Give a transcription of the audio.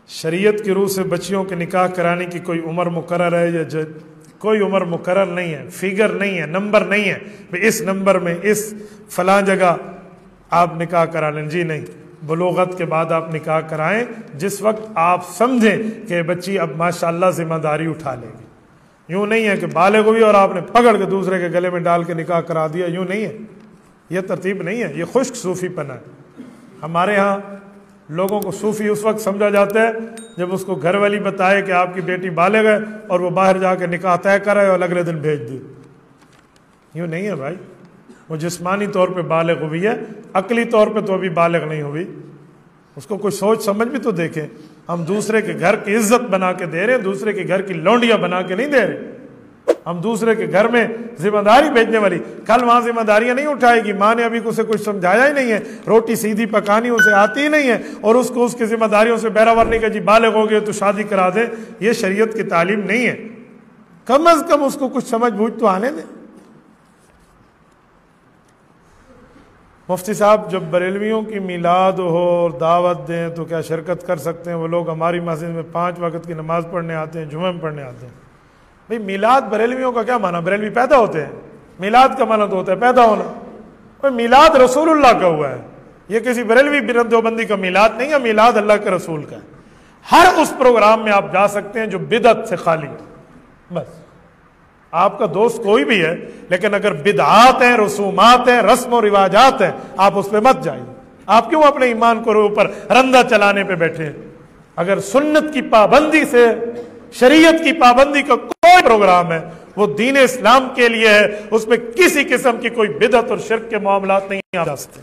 شریعت کی روح سے بچیوں کے نکاح کرانے کی کوئی عمر مقرر ہے یا کوئی عمر مقرر نہیں ہے، فگر نہیں ہے، نمبر نہیں ہے کہ اس نمبر میں اس فلاں جگہ آپ نکاح کرا لیں؟ جی نہیں، بلوغت کے بعد آپ نکاح کرائیں جس وقت آپ سمجھیں کہ بچی اب ماشاءاللہ ذمہ داری اٹھا لے گی۔ یوں نہیں ہے کہ بالغ ہوئی اور آپ نے پکڑ کے دوسرے کے گلے میں ڈال کے نکاح کرا دیا، یوں نہیں ہے، یہ ترتیب نہیں ہے، یہ خشک صوفی پنہ ہے۔ ہمارے ہاں لوگوں کو صوفی اس وقت سمجھا جاتا ہے جب اس کو گھر والی بتائے کہ آپ کی بیٹی بالغ ہے اور وہ باہر جا کے نکاح طے کرے اور اگلے دن بھیج دی۔ یوں نہیں ہے بھائی، وہ جسمانی طور پہ بالغ ہوئی ہے، عقلی طور پہ تو ابھی بالغ نہیں ہوئی، اس کو کوئی سوچ سمجھ بھی تو دیکھیں۔ ہم دوسرے کے گھر کی عزت بنا کے دے رہے ہیں، دوسرے کے گھر کی لونڈیاں بنا کے نہیں دے رہے۔ ہم دوسرے کے گھر میں ذمہ داری بھیجنے والی، کل وہاں ذمہ داریاں نہیں اٹھائے گی، ماں نے ابھی اسے کچھ سمجھایا ہی نہیں ہے، روٹی سیدھی پکانی اسے آتی ہی نہیں ہے، اور اس کو اس کی ذمہ داریوں سے بہراور نہیں کہ جی بالغ ہو گئے تو شادی کرا دیں۔ یہ شریعت کی تعلیم نہیں ہے، کم از کم اس کو کچھ سمجھ بوجھ تو آنے دیں۔ مفتی صاحب جب بریلویوں کی میلاد ہو اور دعوت دیں تو کیا شرکت کر سکتے ہیں؟ وہ لوگ ہماری مسجد میں 5 وقت کی نماز پڑھنے آتے ہیں، جمعہ میں پڑھنے آتے ہیں۔ بھئی میلاد بریلویوں کا کیا معنی؟ بریلوی پیدا ہوتے ہیں؟ میلاد کا معنی تو ہوتا ہے پیدا ہونا۔ بھئی میلاد رسول اللہ کا ہوا ہے، یہ کسی بریلوی دیوبندی کا میلاد نہیں ہے، میلاد اللہ کے رسول کا ہے۔ ہر اس پروگرام میں آپ جا سکتے ہیں جو بدعت سے خالی ہے، بس آپ کا دوست کوئی بھی ہے، لیکن اگر بدعات ہیں، رسومات ہیں، رسم و رواجات ہیں، آپ اس پہ مت جائیے۔ آپ کیوں اپنے ایمان کو اوپر رندہ چلانے پہ بیٹھے ہیں؟ اگر سنت کی پابندی سے، شریعت کی پابندی کا کوئی پروگرام ہے وہ دین اسلام کے لیے ہے، اس میں کسی قسم کی کوئی بدعت اور شرک کے معاملات نہیں آ جا سکتے۔